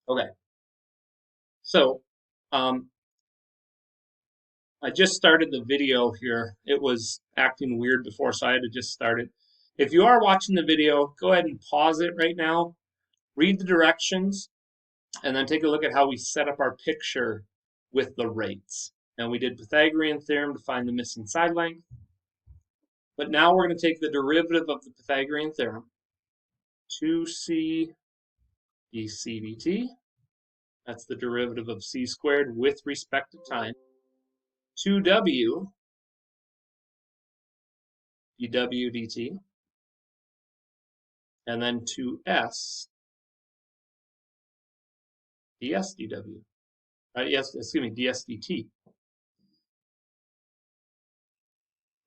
Okay, so I just started the video here. It was acting weird before, so I had to just start it. If you are watching the video, go ahead and pause it right now, read the directions, and then take a look at how we set up our picture with the rates. And we did Pythagorean theorem to find the missing side length. But now we're going to take the derivative of the Pythagorean theorem, 2c dc dt. That's the derivative of c squared with respect to time. 2w dw dt. And then 2s ds dw. Yes, excuse me, ds dt.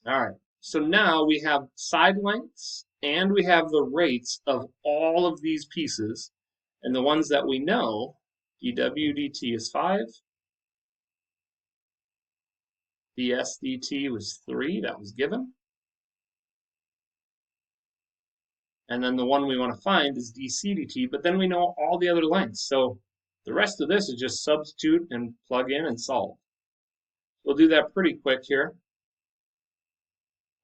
All right. So now we have side lengths and we have the rates of all of these pieces. And the ones that we know, dw dt is 5. ds dt was 3, that was given. And then the one we want to find is dc dt, but then we know all the other lengths. So the rest of this is just substitute and plug in and solve. We'll do that pretty quick here.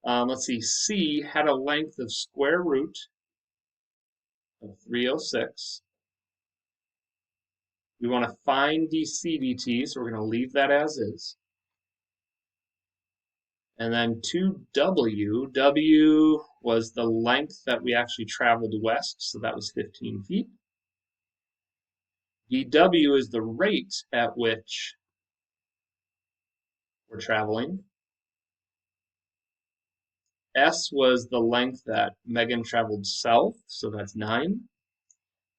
Let's see, C had a length of square root of 306. We want to find dc dt, so we're going to leave that as is. And then 2w, w was the length that we actually traveled west, so that was 15 feet. dw is the rate at which we're traveling. S was the length that Megan traveled south, so that's 9.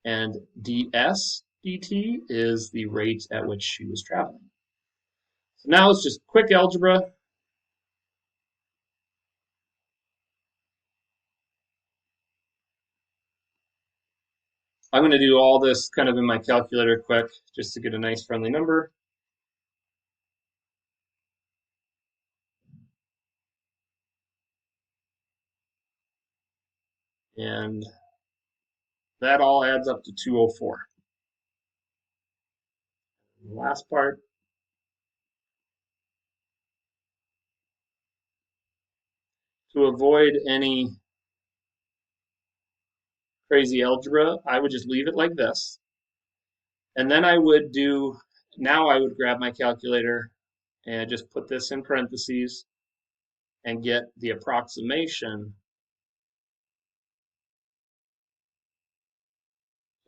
And ds dt is the rate at which she was traveling. So now it's just quick algebra. I'm going to do all this kind of in my calculator quick, just to get a nice friendly number. And that all adds up to 204. And the last part, to avoid any crazy algebra, I would just leave it like this. And then I would do, now I would grab my calculator and just put this in parentheses and get the approximation.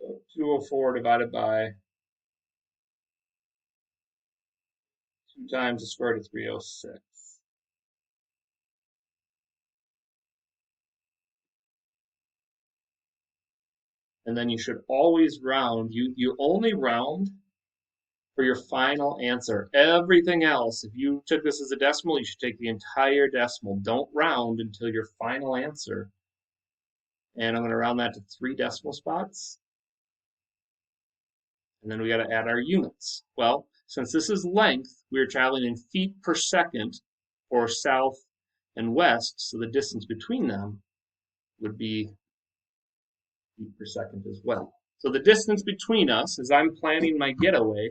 So 204 divided by 2 times the square root of 306. And then you should always round. You only round for your final answer. Everything else, if you took this as a decimal, you should take the entire decimal. Don't round until your final answer. And I'm going to round that to 3 decimal spots. And then we got to add our units. Well, since this is length, we're traveling in feet per second for south and west, so the distance between them would be feet per second as well. So the distance between us, as I'm planning my getaway,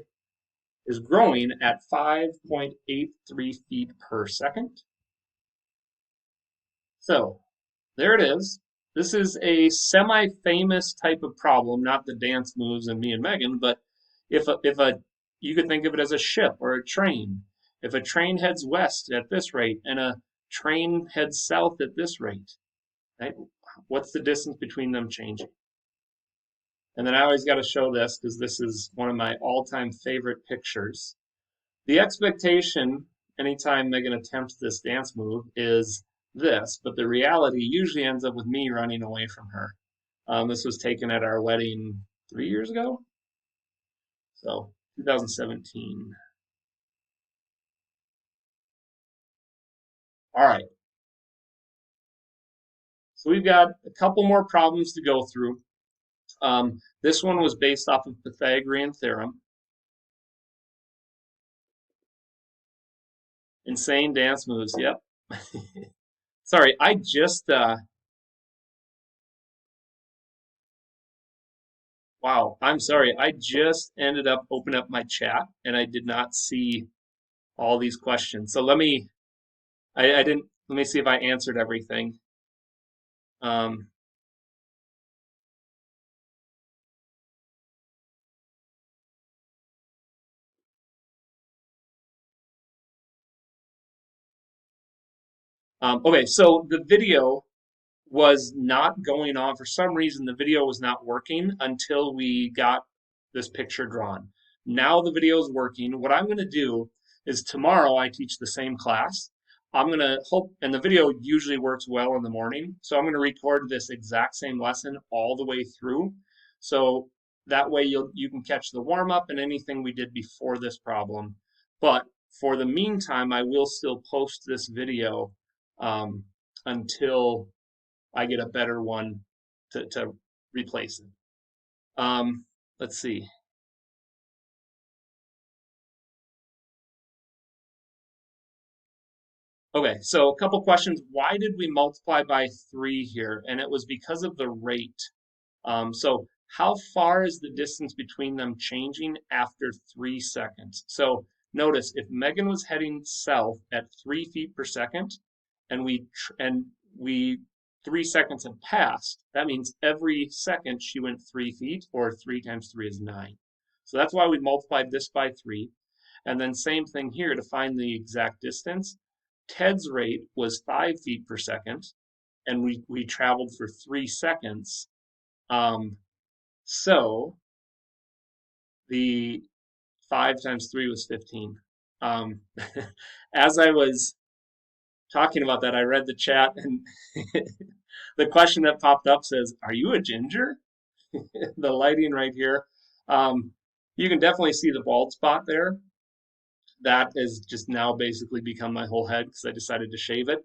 is growing at 5.83 feet per second. So there it is. This is a semi-famous type of problem, not the dance moves and me and Megan, but if you could think of it as a ship or a train. If a train heads west at this rate and a train heads south at this rate, right? What's the distance between them changing? And then I always got to show this because this is one of my all-time favorite pictures. The expectation anytime Megan attempts this dance move is this, but the reality usually ends up with me running away from her. This was taken at our wedding 3 years ago, so 2017. All right. So we've got a couple more problems to go through. This one was based off of Pythagorean Theorem. Insane dance moves, yep. Sorry, I just, wow, Wow, I'm sorry. I just ended up opening up my chat and I did not see all these questions. So I didn't, let me see if I answered everything. Um, okay, so the video was not going on. For some reason, the video was not working until we got this picture drawn. Now the video is working. What I'm going to do is tomorrow I teach the same class. I'm going to hope, and the video usually works well in the morning. So I'm going to record this exact same lesson all the way through. So that way you can catch the warm up and anything we did before this problem. But for the meantime, I will still post this video um, until I get a better one to replace it. Let's see. Okay, so a couple questions. Why did we multiply by 3 here? And it was because of the rate. So how far is the distance between them changing after 3 seconds? So notice if Megan was heading south at 3 feet per second, and we 3 seconds had passed, that means every second she went 3 feet, or 3 times 3 is 9. So that's why we multiplied this by 3. And then same thing here to find the exact distance. Ted's rate was 5 feet per second, and we traveled for 3 seconds. Um, so the 5 times 3 was 15. Um, as I was talking about that, I read the chat and the question that popped up says, "Are you a ginger?" The lighting right here. Um, you can definitely see the bald spot there. That has just now basically become my whole head because I decided to shave it.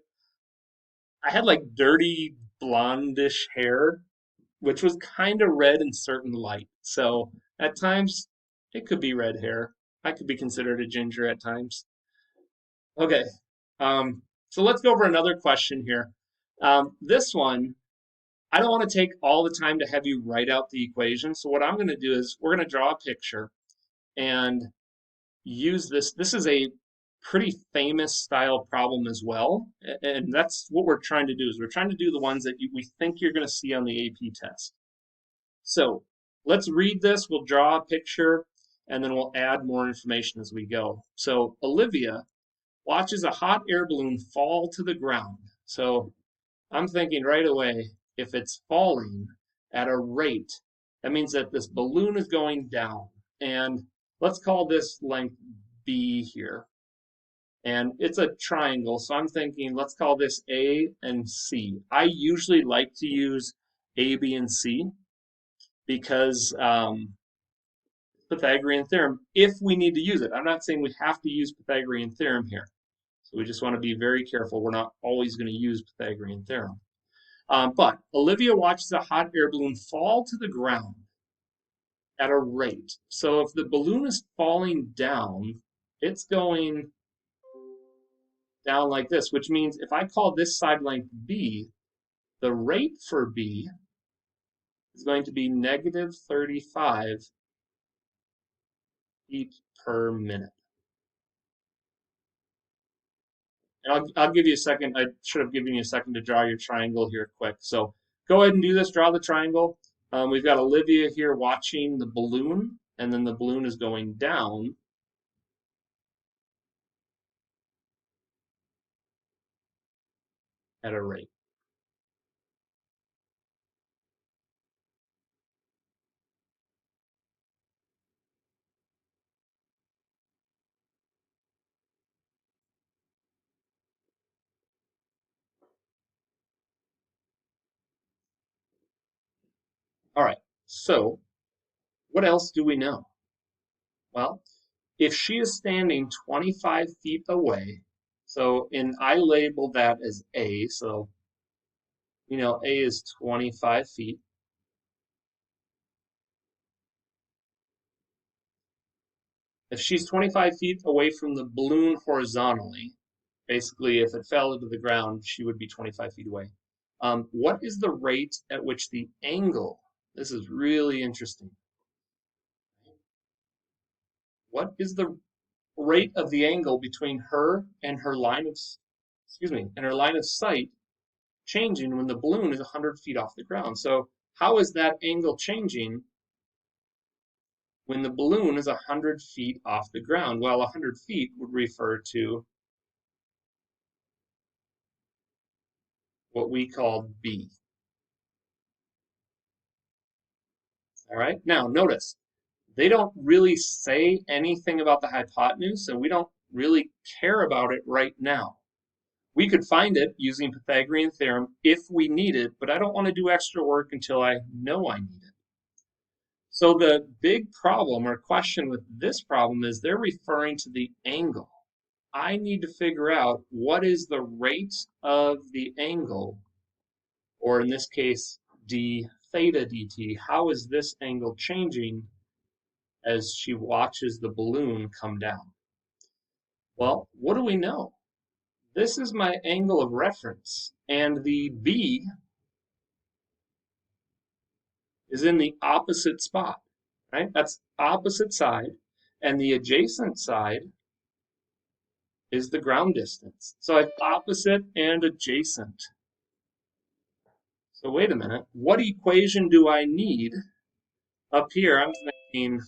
I had like dirty blondish hair, which was kind of red in certain light. So at times it could be red hair. I could be considered a ginger at times. Okay. So let's go over another question here. This one, I don't want to take all the time to have you write out the equation. So what I'm going to do is we're going to draw a picture and use this. This is a pretty famous style problem as well. And that's what we're trying to do is we're trying to do the ones that we think you're going to see on the AP test. So let's read this. We'll draw a picture and then we'll add more information as we go. So Olivia watches a hot air balloon fall to the ground. So I'm thinking right away, if it's falling at a rate, that means that this balloon is going down. And let's call this length B here. And it's a triangle, so I'm thinking let's call this A and C. I usually like to use A, B, and C because Pythagorean theorem, if we need to use it. I'm not saying we have to use Pythagorean theorem here. So we just want to be very careful. We're not always going to use Pythagorean theorem. But Olivia watches a hot air balloon fall to the ground at a rate. So if the balloon is falling down, it's going down like this, which means if I call this side length B, the rate for B is going to be negative 35 feet per minute. And I'll give you a second. I should have given you a second to draw your triangle here quick. So go ahead and do this. Draw the triangle. We've got Olivia here watching the balloon, and then the balloon is going down at a rate. All right. So what else do we know? Well, if she is standing 25 feet away, so I label that as A, so A is 25 feet. If she's 25 feet away from the balloon horizontally, basically if it fell into the ground, she would be 25 feet away. What is the rate at which the angle, this is really interesting, what is the rate of the angle between her and her line of sight changing when the balloon is 100 feet off the ground? So how is that angle changing when the balloon is 100 feet off the ground? Well, 100 feet would refer to what we call B. All right, now notice, they don't really say anything about the hypotenuse, and we don't really care about it right now. We could find it using Pythagorean Theorem if we need it, but I don't want to do extra work until I know I need it. So the big problem or question with this problem is they're referring to the angle. I need to figure out what is the rate of the angle, or in this case, d theta dt. How is this angle changing as she watches the balloon come down? Well, what do we know? This is my angle of reference, and the B is in the opposite spot, right? That's opposite side, and the adjacent side is the ground distance. So I have opposite and adjacent. So wait a minute, what equation do I need up here? I'm thinking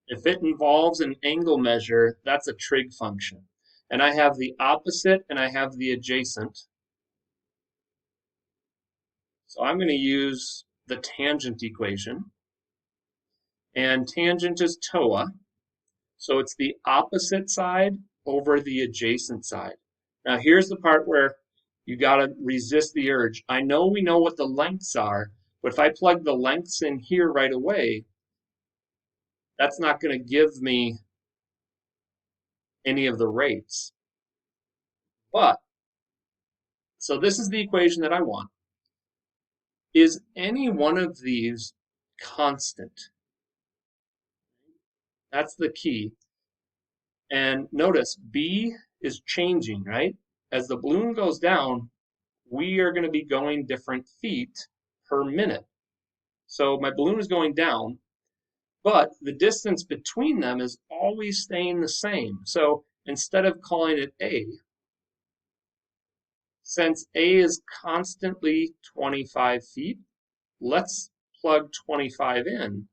if it involves an angle measure, that's a trig function. And I have the opposite and I have the adjacent. So I'm going to use the tangent equation. And tangent is TOA. So it's the opposite side over the adjacent side. Now here's the part where you got to resist the urge. I know we know what the lengths are, but if I plug the lengths in here right away, that's not going to give me any of the rates. But, so this is the equation that I want. Is any one of these constant? That's the key. And notice, B is changing, right? As the balloon goes down, we are going to be going different feet per minute. So my balloon is going down, but the distance between them is always staying the same. So instead of calling it A, since A is constantly 25 feet, let's plug 25 in.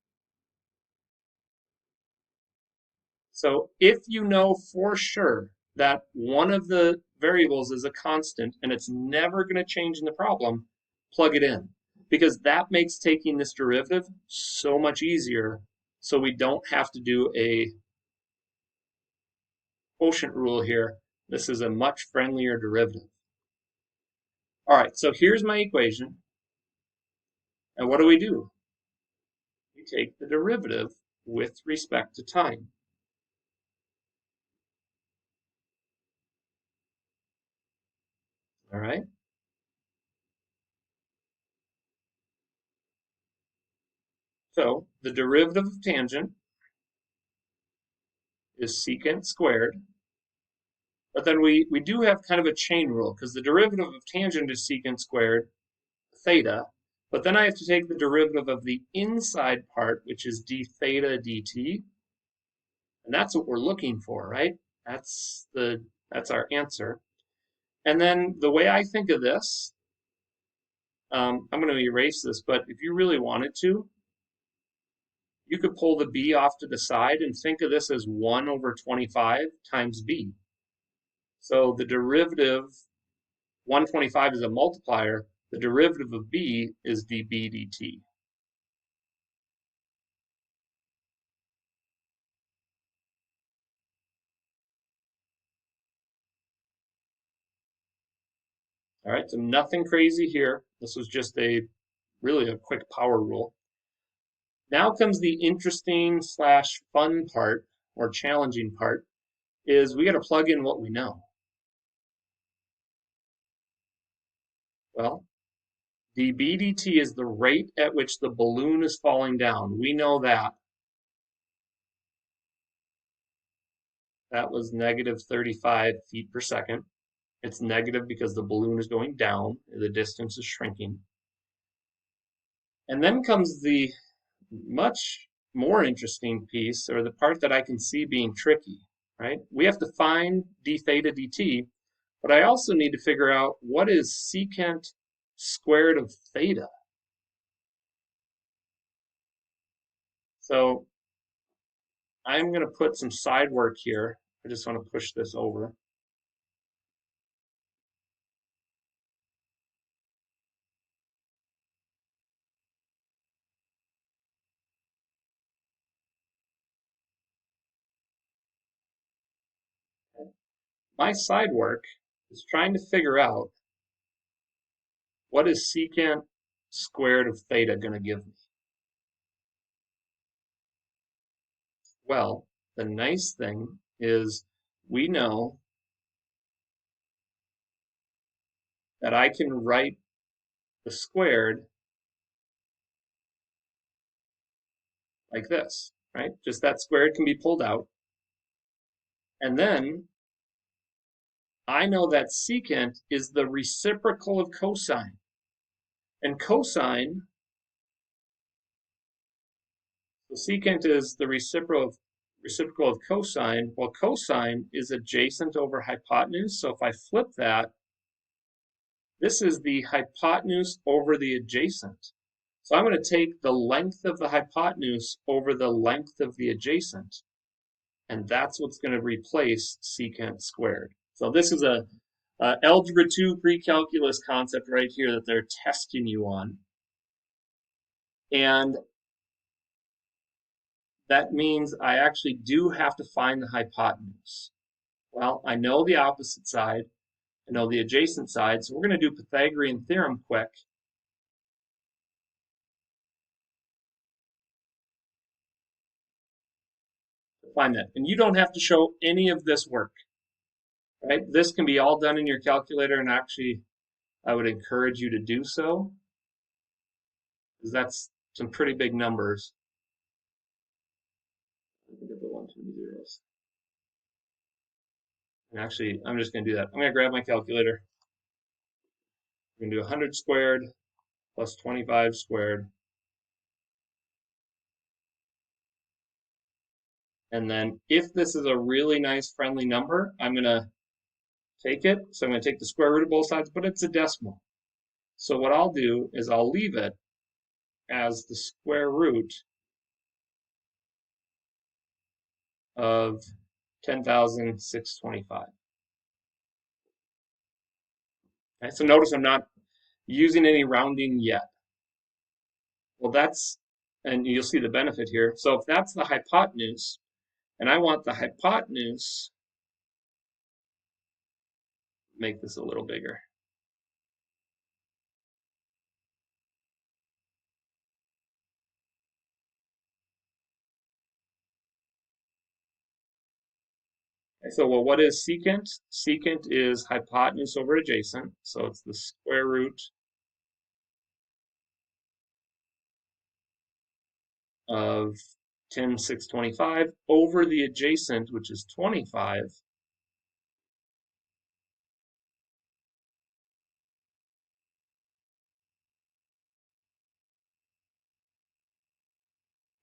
So if you know for sure that one of the variables is a constant and it's never going to change in the problem, plug it in, because that makes taking this derivative so much easier, so we don't have to do a quotient rule here. This is a much friendlier derivative. All right, so here's my equation. And what do? We take the derivative with respect to time. All right. So the derivative of tangent is secant squared. But then we do have kind of a chain rule, because the derivative of tangent is secant squared theta. But then I have to take the derivative of the inside part, which is d theta dt. And that's what we're looking for, right? That's our answer. And then the way I think of this, I'm going to erase this, but if you really wanted to, you could pull the b off to the side and think of this as 1 over 25 times b. So the derivative, 125 is a multiplier, the derivative of b is db dt. All right, so nothing crazy here. This was just really a quick power rule. Now comes the interesting / fun part, or challenging part, is we got to plug in what we know. Well, dB dt is the rate at which the balloon is falling down. We know that. That was negative 35 feet per second. It's negative because the balloon is going down, the distance is shrinking. And then comes the much more interesting piece, or the part that I can see being tricky, right? We have to find d theta dt, but I also need to figure out what is secant squared of theta. So I'm going to put some side work here. I just want to push this over. My side work is trying to figure out what is secant squared of theta going to give me. Well, the nice thing is we know that I can write the squared like this, right? Just that squared can be pulled out. And then I know that secant is the reciprocal of cosine. And cosine, the secant is the reciprocal of cosine. Well, cosine is adjacent over hypotenuse. So if I flip that, this is the hypotenuse over the adjacent. So I'm going to take the length of the hypotenuse over the length of the adjacent. And that's what's going to replace secant squared. So this is a Algebra 2 pre-calculus concept right here that they're testing you on. And that means I actually do have to find the hypotenuse. Well, I know the opposite side. I know the adjacent side. So we're going to do Pythagorean Theorem quick. To find that. And you don't have to show any of this work. Right? This can be all done in your calculator, and actually I would encourage you to do so, because that's some pretty big numbers. I think I put 1, 2 zeros. And actually, I'm just going to do that. I'm going to grab my calculator. I'm going to do 100 squared plus 25 squared. And then if this is a really nice friendly number, I'm going to take it. So I'm going to take the square root of both sides, but it's a decimal. So what I'll do is I'll leave it as the square root of 10,625. Okay, so notice I'm not using any rounding yet. Well, and you'll see the benefit here. So if that's the hypotenuse, and I want the hypotenuse, make this a little bigger. Okay, so well, what is secant? Secant is hypotenuse over adjacent, so it's the square root of 10,625 over the adjacent, which is 25.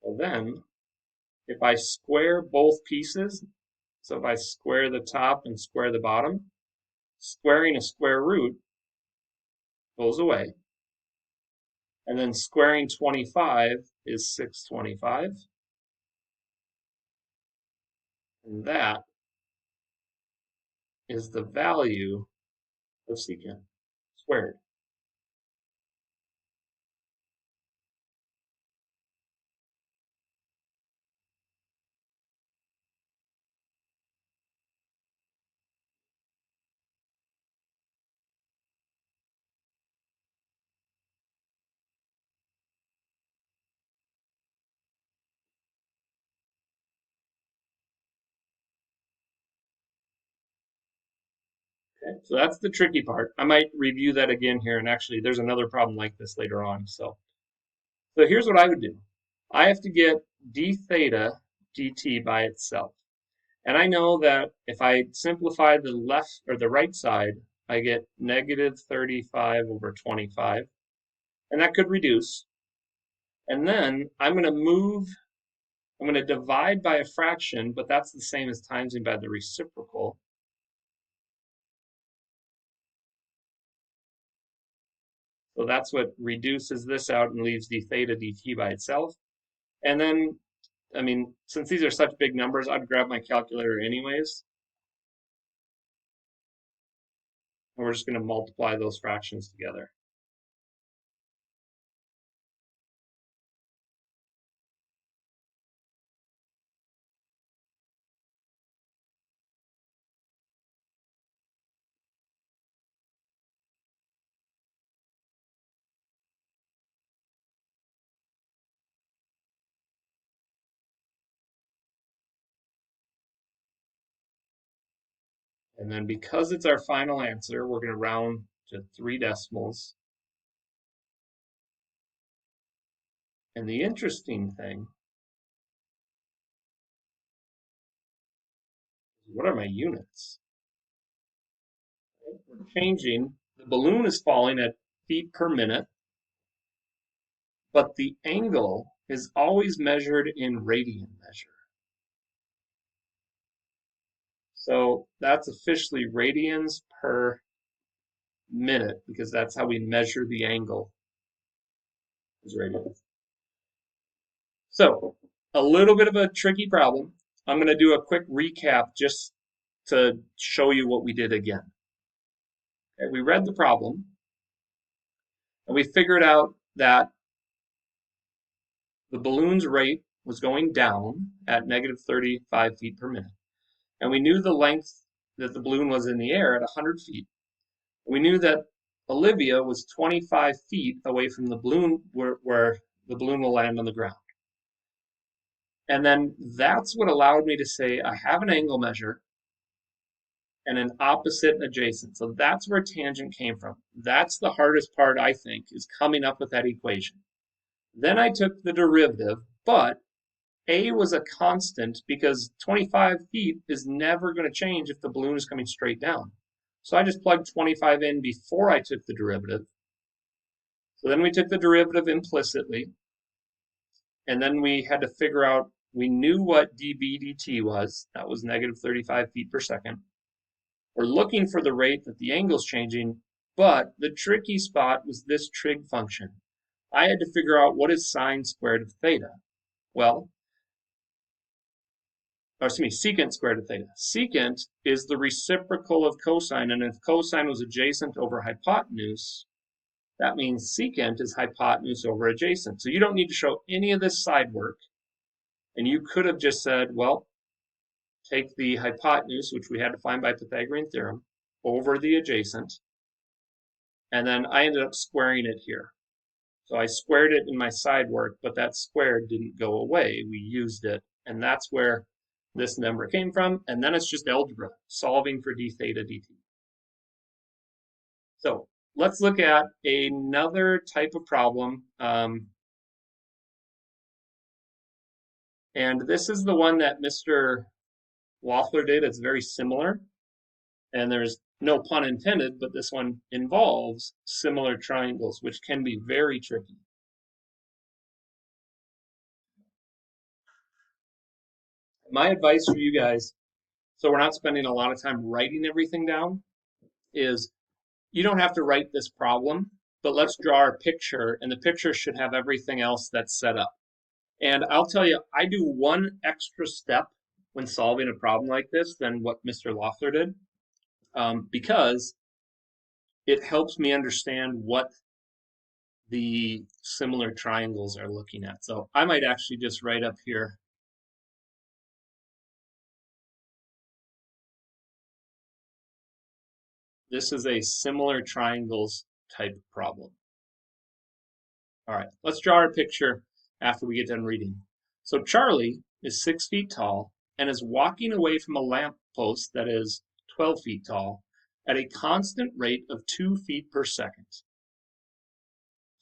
Well, then, if I square both pieces, so if I square the top and square the bottom, squaring a square root goes away. And then squaring 25 is 625. And that is the value of secant squared. Okay, so that's the tricky part. I might review that again here, and actually there's another problem like this later on. So here's what I would do. I have to get d theta dt by itself. And I know that if I simplify the left or the right side, I get negative 35 over 25. And that could reduce. And then I'm going to move I'm going to divide by a fraction, but that's the same as timesing by the reciprocal. So that's what reduces this out and leaves d theta dt by itself. And then, I mean, since these are such big numbers, I'd grab my calculator anyways. And we're just going to multiply those fractions together. And then because it's our final answer, we're going to round to 3 decimals. And the interesting thing, what are my units? We're changing, the balloon is falling at feet per minute, but the angle is always measured in radian measure. So that's officially radians per minute because that's how we measure the angle, is radians. So a little bit of a tricky problem. I'm going to do a quick recap just to show you what we did again. Okay, we read the problem and we figured out that the balloon's rate was going down at negative 35 feet per minute. And we knew the length that the balloon was in the air at 100 feet. We knew that Olivia was 25 feet away from the balloon where the balloon will land on the ground. And then that's what allowed me to say I have an angle measure and an opposite and adjacent. So that's where tangent came from. That's the hardest part, I think, is coming up with that equation. Then I took the derivative, but A was a constant because 25 feet is never going to change if the balloon is coming straight down. So I just plugged 25 in before I took the derivative. So then we took the derivative implicitly. And then we had to figure out, we knew what dB dt was. That was negative 35 feet per second. We're looking for the rate that the angle's changing, but the tricky spot was this trig function. I had to figure out what is sine squared of theta. Well, or excuse me, secant squared of theta. Secant is the reciprocal of cosine, and if cosine was adjacent over hypotenuse, that means secant is hypotenuse over adjacent. So you don't need to show any of this side work, and you could have just said, well, take the hypotenuse, which we had to find by Pythagorean theorem, over the adjacent, and then I ended up squaring it here. So I squared it in my side work, but that squared didn't go away. We used it, and that's where this number came from, and then it's just algebra, solving for d theta dt. So let's look at another type of problem, and this is the one that Mr. Loeffler did. It's very similar, and there's no pun intended, but this one involves similar triangles, which can be very tricky. My advice for you guys, so we're not spending a lot of time writing everything down, is you don't have to write this problem, but let's draw our picture, and the picture should have everything else that's set up. And I'll tell you, I do one extra step when solving a problem like this than what Mr. Loeffler did, because it helps me understand what the similar triangles are looking at. So I might actually just write up here, this is a similar triangles type problem. All right, let's draw our picture after we get done reading. So Charlie is 6 feet tall and is walking away from a lamppost that is 12 feet tall at a constant rate of 2 feet per second.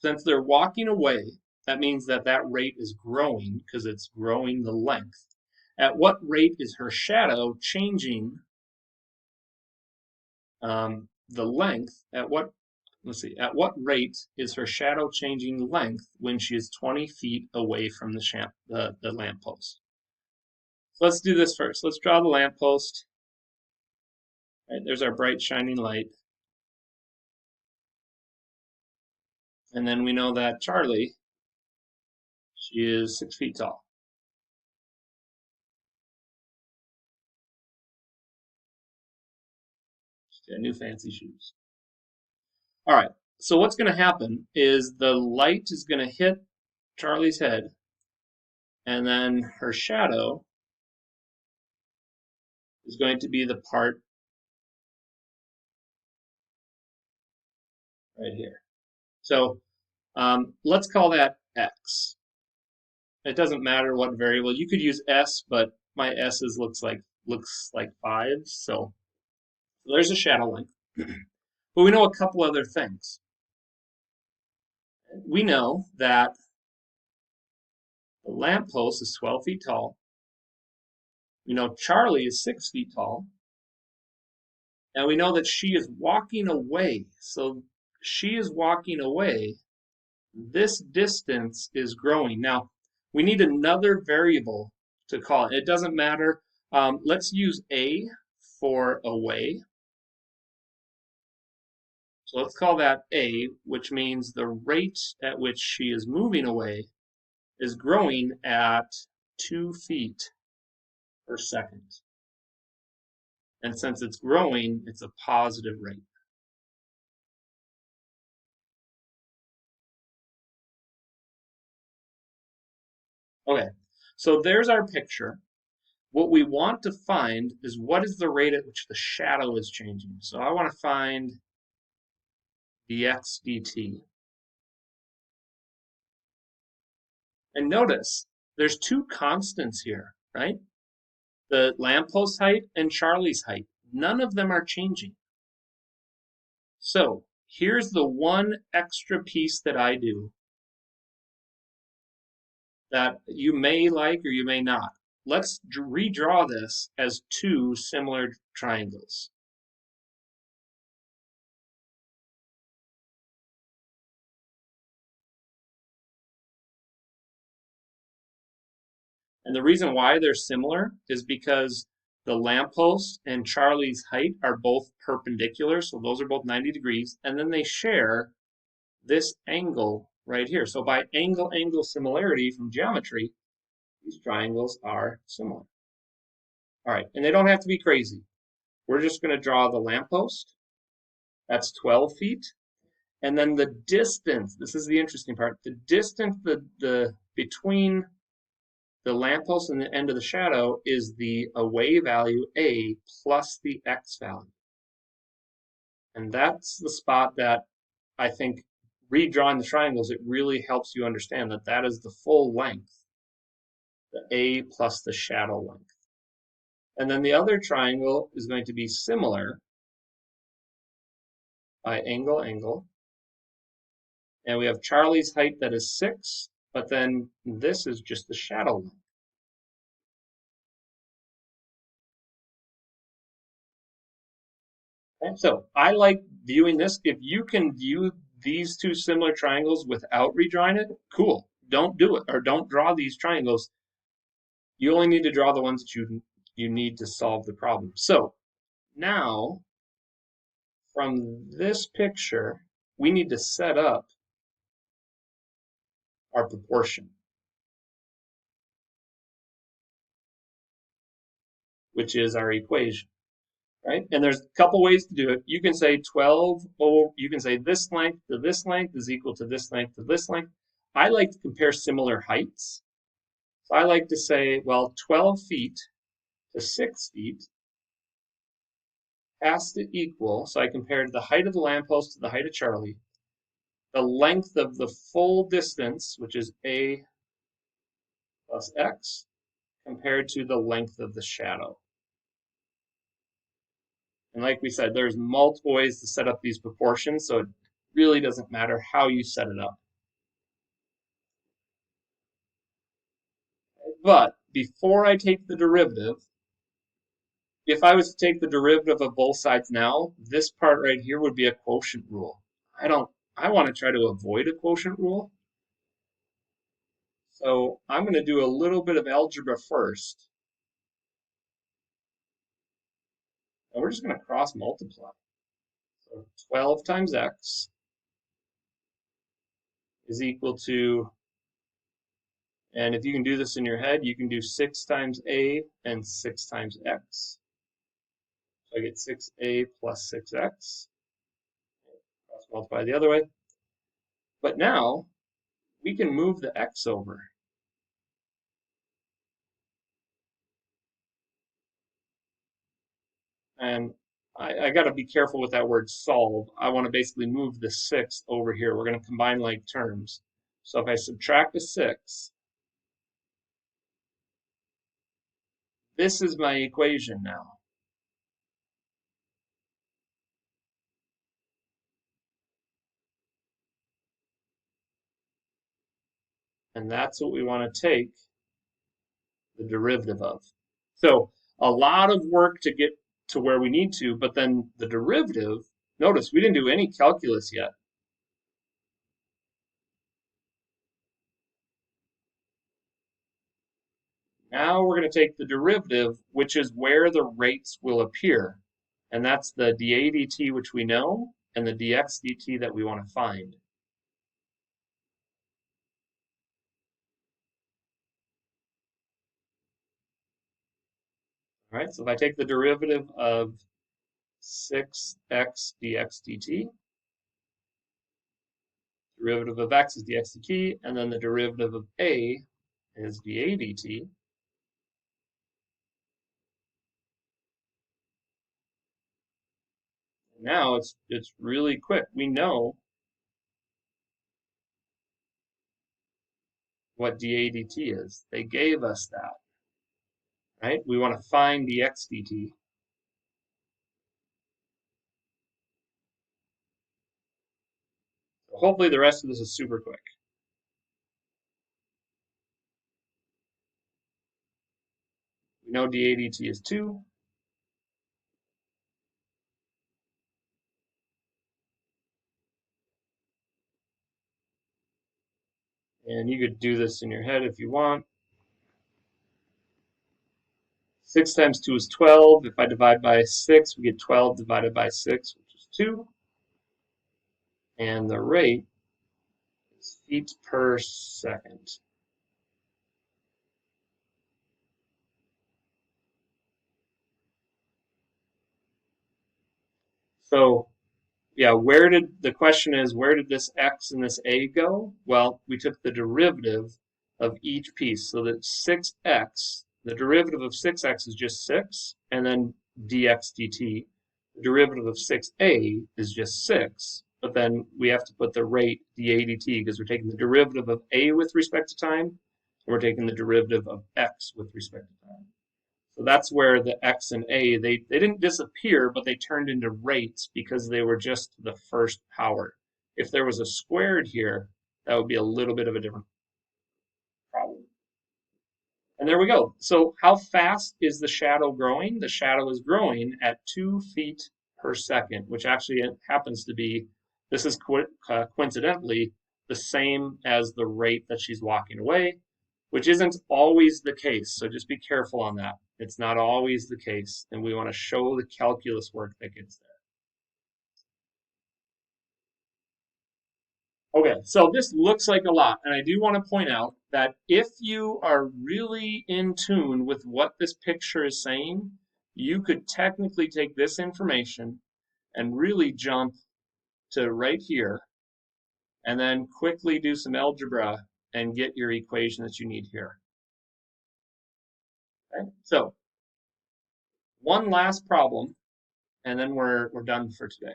Since they're walking away, that means that that rate is growing because it's growing the length. At what rate is her shadow changing the length? At what rate is her shadow changing length when she is 20 feet away from the lamppost? Let's do this first. Let's draw the lamppost. Right, there's our bright shining light. And then we know that Charlie, she is 6 feet tall. She's got new fancy shoes. All right, so what's going to happen is the light is going to hit Charlie's head, and then her shadow is going to be the part right here. So let's call that x. It doesn't matter what variable. You could use s, but my s's looks like 5s. So there's a shadow length. But we know a couple other things. We know that the lamppost is 12 feet tall. We know Charlie is 6 feet tall. And we know that she is walking away. So she is walking away. This distance is growing. Now, we need another variable to call it. It doesn't matter. Let's use A for away. So let's call that A, which means the rate at which she is moving away is growing at 2 feet per second. And since it's growing, it's a positive rate. Okay, so there's our picture. What we want to find is what is the rate at which the shadow is changing. So I want to find dx dt. And notice there's two constants here, right? The lamppost height and Charlie's height. None of them are changing. So here's the one extra piece that I do that you may like or you may not. Let's redraw this as two similar triangles. And the reason why they're similar is because the lamppost and Charlie's height are both perpendicular, so those are both 90 degrees, and then they share this angle right here. So by angle-angle similarity from geometry, these triangles are similar. All right, and they don't have to be crazy. We're just going to draw the lamppost. That's 12 feet. And then the distance, this is the interesting part, the distance between the lamppost and the end of the shadow is the away value A plus the X value. And that's the spot that I think redrawing the triangles, it really helps you understand that that is the full length, the A plus the shadow length. And then the other triangle is going to be similar by angle, angle. And we have Charlie's height that is 6, but then this is just the shadow length. Okay, so I like viewing this. If you can view these two similar triangles without redrawing it, cool. Don't do it, or don't draw these triangles. You only need to draw the ones that you need to solve the problem. So now, from this picture, we need to set up our proportion, which is our equation, right? And there's a couple ways to do it. You can say 12, you can say this length to this length is equal to this length to this length. I like to compare similar heights. So I like to say, well, 12 feet to 6 feet has to equal, so I compared the height of the lamppost to the height of Charlie, the length of the full distance, which is A plus X, compared to the length of the shadow. And like we said, there's multiple ways to set up these proportions, so it really doesn't matter how you set it up. But before I take the derivative, if I was to take the derivative of both sides now, this part right here would be a quotient rule. I want to try to avoid a quotient rule. So I'm going to do a little bit of algebra first. and we're just going to cross multiply. So 12 times x is equal to, and if you can do this in your head, you can do 6 times a and 6 times x. So I get 6a plus 6x. Cross multiply the other way. But now we can move the x over. And I got to be careful with that word solve. I want to basically move the 6 over here. We're going to combine like terms. So if I subtract a 6, this is my equation now. And that's what we want to take the derivative of. So a lot of work to get to where we need to, but then the derivative, notice we didn't do any calculus yet. Now we're going to take the derivative, which is where the rates will appear. And that's the dA dt, which we know, and the dx dt that we want to find. All right, so if I take the derivative of 6x dx dt, derivative of x is dx dt, and then the derivative of a is dA dt. Now it's really quick. We know what dA dt is. They gave us that, right? We want to find dx dt. So hopefully the rest of this is super quick. We know dA dt is 2. And you could do this in your head if you want. 6 times 2 is 12. If I divide by 6, we get 12 divided by 6, which is 2. And the rate is feet per second. So yeah, the question is, where did this x and this a go? Well, we took the derivative of each piece. So that 6x, the derivative of 6x is just 6, and then dx dt. The derivative of 6a is just 6, but then we have to put the rate dA dt because we're taking the derivative of a with respect to time, and we're taking the derivative of x with respect to time. So that's where the x and a, they didn't disappear, but they turned into rates because they were just the first power. If there was a squared here, that would be a little bit of a different problem. And there we go. So how fast is the shadow growing? The shadow is growing at 2 feet per second, which actually happens to be, this is coincidentally the same as the rate that she's walking away, which isn't always the case. So just be careful on that. It's not always the case, and we want to show the calculus work that gets there. Okay, so this looks like a lot, and I do want to point out that if you are really in tune with what this picture is saying, you could technically take this information and really jump to right here, and then quickly do some algebra and get your equation that you need here. Okay, so one last problem, and then we're done for today.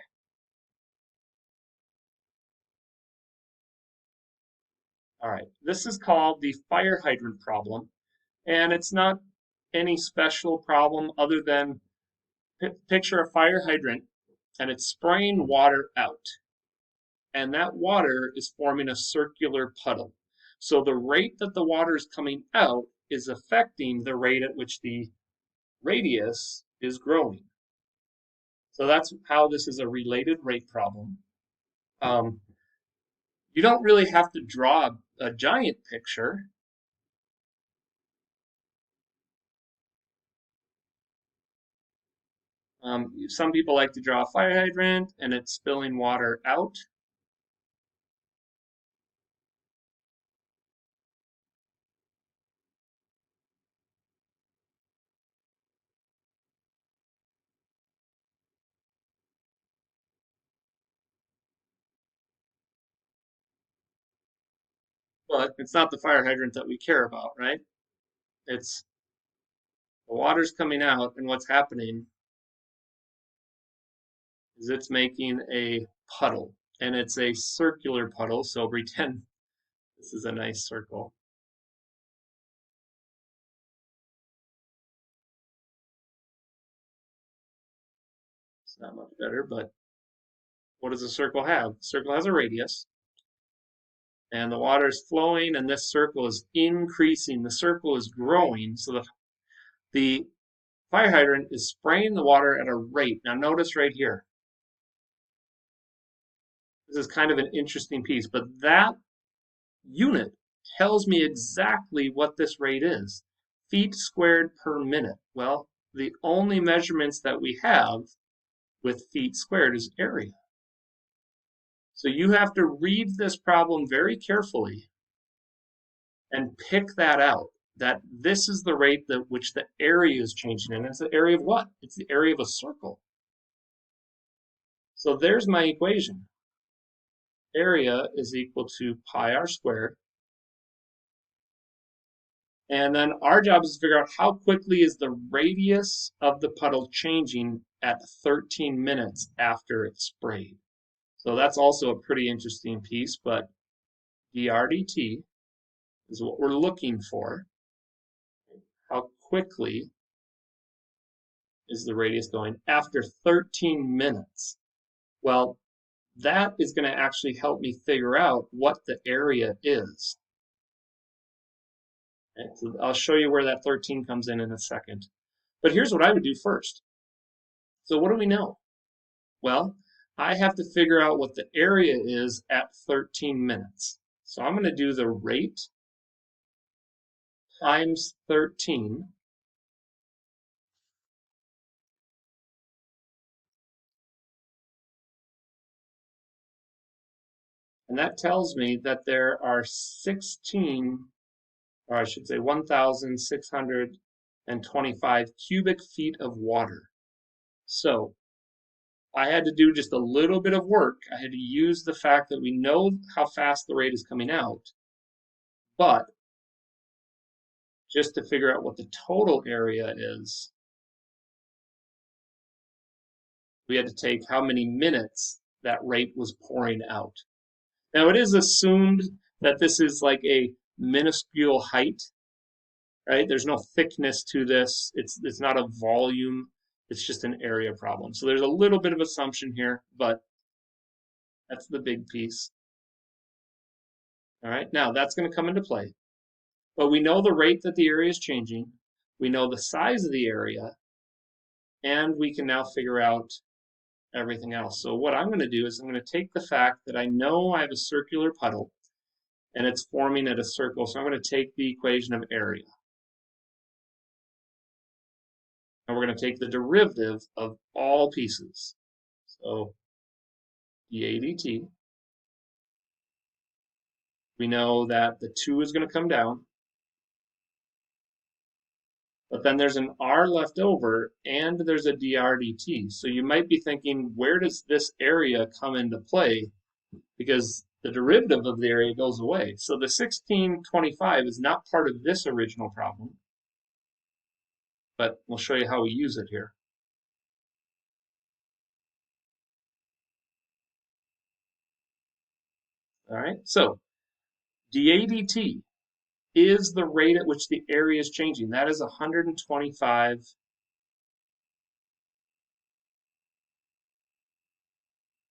All right, this is called the fire hydrant problem, and it's not any special problem other than picture a fire hydrant and it's spraying water out, and that water is forming a circular puddle. So the rate that the water is coming out is affecting the rate at which the radius is growing. So that's how this is a related rate problem. You don't really have to draw a giant picture. Some people like to draw a fire hydrant and it's spilling water out. But it's not the fire hydrant that we care about, right? It's the water's coming out, and what's happening is it's making a puddle, and it's a circular puddle, so pretend this is a nice circle. It's not much better, but what does a circle have? A circle has a radius, and the water is flowing, and this circle is increasing. The circle is growing, so the fire hydrant is spraying the water at a rate. Now notice right here, this is kind of an interesting piece, but that unit tells me exactly what this rate is. Feet squared per minute. Well, the only measurements that we have with feet squared is area. So you have to read this problem very carefully and pick that out, that this is the rate at which the area is changing. And it's the area of what? It's the area of a circle. So there's my equation. Area is equal to pi r squared. And then our job is to figure out how quickly is the radius of the puddle changing at 13 minutes after it's sprayed. So that's also a pretty interesting piece, but dr dt is what we're looking for. How quickly is the radius going after 13 minutes? Well, that is going to actually help me figure out what the area is. Okay, so I'll show you where that 13 comes in a second. But here's what I would do first. So what do we know? Well, I have to figure out what the area is at 13 minutes. So I'm going to do the rate times 13. And that tells me that there are 16, or I should say 1,625 cubic feet of water. So I had to do just a little bit of work. I had to use the fact that we know how fast the rate is coming out, but just to figure out what the total area is, we had to take how many minutes that rate was pouring out. Now it is assumed that this is like a minuscule height, right? There's no thickness to this. It's not a volume. It's just an area problem. So there's a little bit of assumption here, but that's the big piece. All right, now that's going to come into play. But we know the rate that the area is changing. We know the size of the area, and we can now figure out everything else. So what I'm going to do is I'm going to take the fact that I know I have a circular puddle and it's forming at a circle. So I'm going to take the equation of area. And we're going to take the derivative of all pieces. So dA dt. We know that the 2 is going to come down. But then there's an r left over and there's a dr dt. So you might be thinking, where does this area come into play? Because the derivative of the area goes away. So the 1625 is not part of this original problem, but we'll show you how we use it here. All right, so dA dt is the rate at which the area is changing. That is 125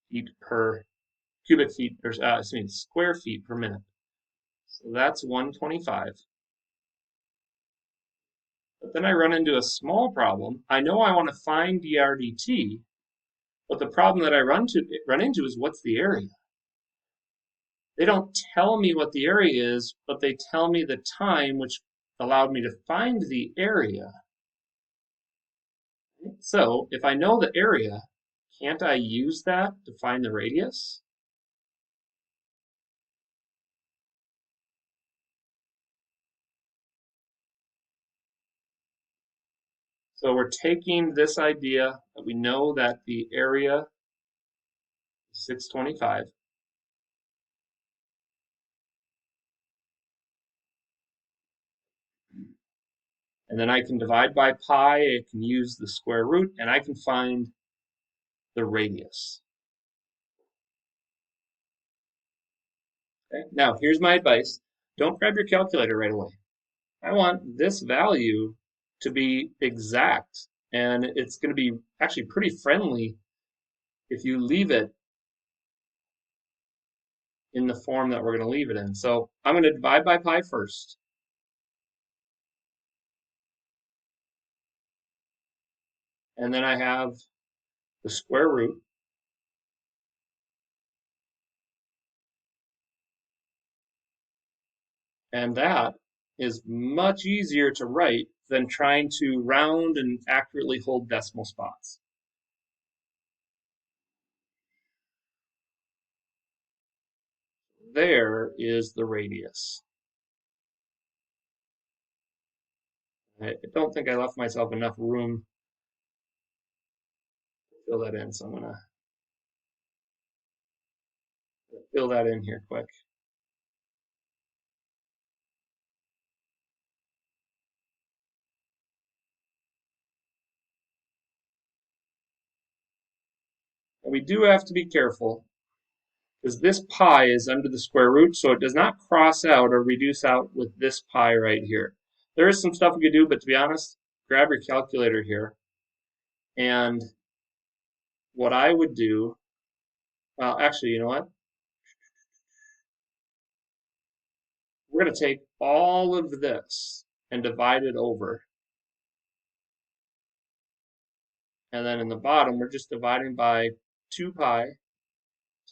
feet per cubic feet, or square feet per minute. So that's 125. But then I run into a small problem. I know I want to find dr dt, but the problem that I run into is what's the area? They don't tell me what the area is, but they tell me the time which allowed me to find the area. So if I know the area, can't I use that to find the radius? So we're taking this idea that we know that the area is 625. And then I can divide by pi, I can use the square root, and I can find the radius. Okay? Now, here's my advice. Don't grab your calculator right away. I want this value to be exact, and it's going to be actually pretty friendly if you leave it in the form that we're going to leave it in. So I'm going to divide by pi first. And then I have the square root. And that is much easier to write than trying to round and accurately hold decimal spots. There is the radius. I don't think I left myself enough room to fill that in, so I'm going to fill that in here quick. And we do have to be careful because this pi is under the square root, so it does not cross out or reduce out with this pi right here. There is some stuff we could do, but to be honest, grab your calculator here. And what I would do, well, actually, you know what? We're going to take all of this and divide it over. And then in the bottom, we're just dividing by 2 pi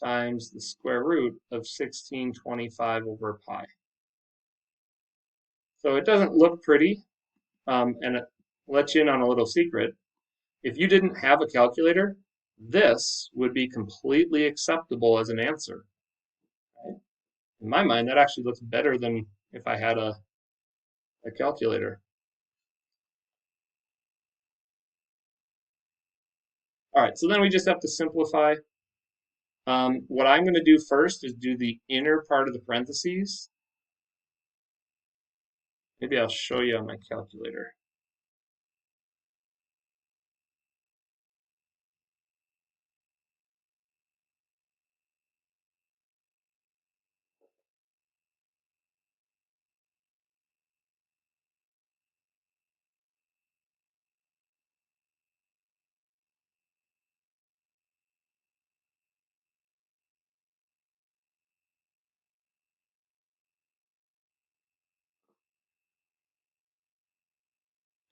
times the square root of 1625 over pi. So it doesn't look pretty, and it lets you in on a little secret. If you didn't have a calculator, this would be completely acceptable as an answer. Right? In my mind, that actually looks better than if I had a calculator. All right, so then we just have to simplify. What I'm going to do first is do the inner part of the parentheses. Maybe I'll show you on my calculator.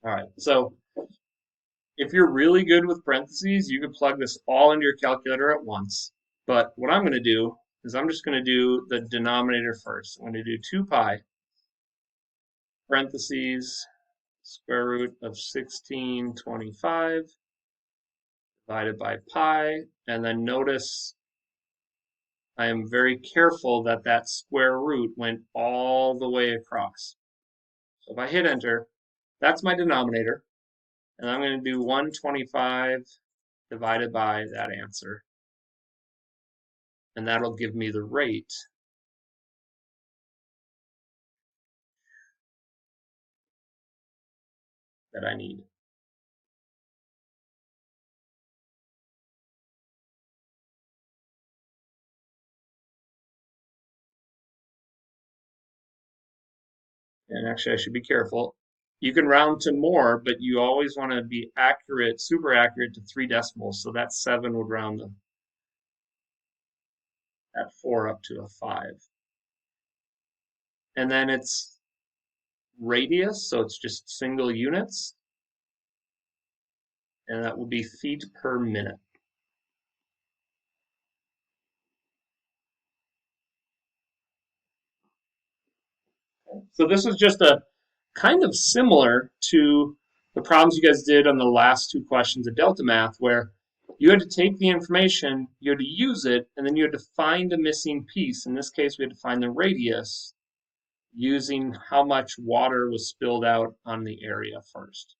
All right, so if you're really good with parentheses, you can plug this all into your calculator at once. But what I'm going to do is I'm just going to do the denominator first. I'm going to do 2 pi parentheses square root of 1625 divided by pi. And then notice I am very careful that that square root went all the way across. So if I hit enter, that's my denominator. And I'm going to do 125 divided by that answer. And that'll give me the rate that I need. And actually, I should be careful. You can round to more, but you always want to be accurate, super accurate to 3 decimals. So that 7 would round that 4 up to a 5. And then it's radius, so it's just single units. And that will be feet per minute. So this is just a kind of similar to the problems you guys did on the last two questions of delta math, where you had to take the information, you had to use it, and then you had to find a missing piece. In this case, we had to find the radius using how much water was spilled out on the area first.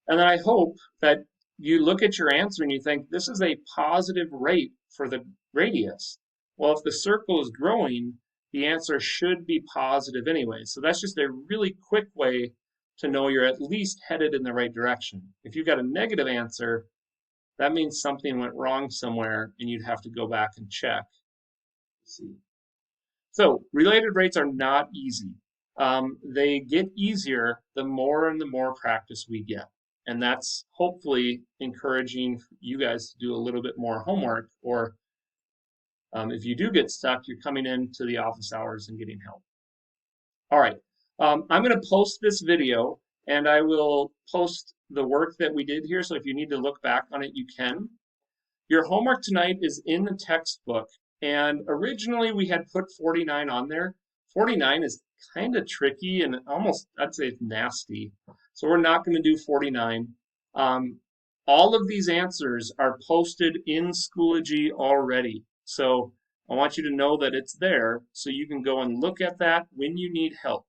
And then I hope that you look at your answer and you think, this is a positive rate for the radius. Well, if the circle is growing, the answer should be positive anyway. So that's just a really quick way to know you're at least headed in the right direction. If you've got a negative answer, that means something went wrong somewhere and you'd have to go back and check. Let's see. So related rates are not easy. They get easier the more and the more practice we get. And that's hopefully encouraging you guys to do a little bit more homework, or if you do get stuck, you're coming into the office hours and getting help. All right, I'm going to post this video and I will post the work that we did here. So if you need to look back on it, you can. Your homework tonight is in the textbook. And originally we had put 49 on there. 49 is kind of tricky and almost, I'd say it's nasty. So we're not going to do 49. All of these answers are posted in Schoology already. So I want you to know that it's there so you can go and look at that when you need help.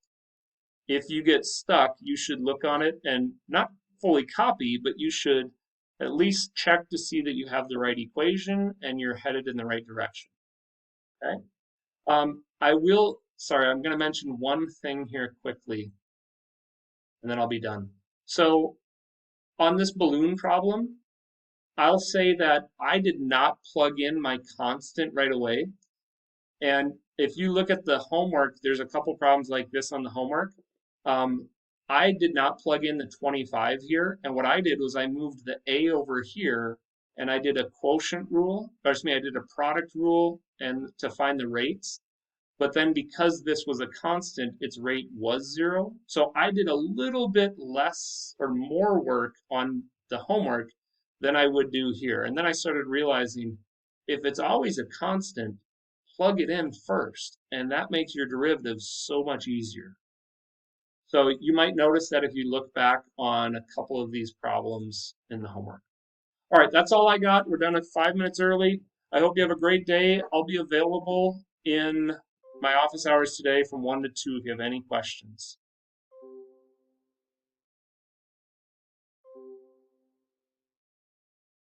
If you get stuck, you should look on it and not fully copy, but you should at least check to see that you have the right equation and you're headed in the right direction. Okay. I'm going to mention one thing here quickly, and then I'll be done. So on this balloon problem, I'll say that I did not plug in my constant right away. And if you look at the homework, there's a couple problems like this on the homework. I did not plug in the 25 here, and what I did was I moved the A over here, and I did a quotient rule, or excuse me, I did a product rule and to find the rates. But then because this was a constant, its rate was 0. So I did a little bit less or more work on the homework than I would do here. And then I started realizing if it's always a constant, plug it in first, and that makes your derivative so much easier. So you might notice that if you look back on a couple of these problems in the homework. All right, that's all I got. We're done at 5 minutes early. I hope you have a great day. I'll be available in my office hours today from 1 to 2 if you have any questions.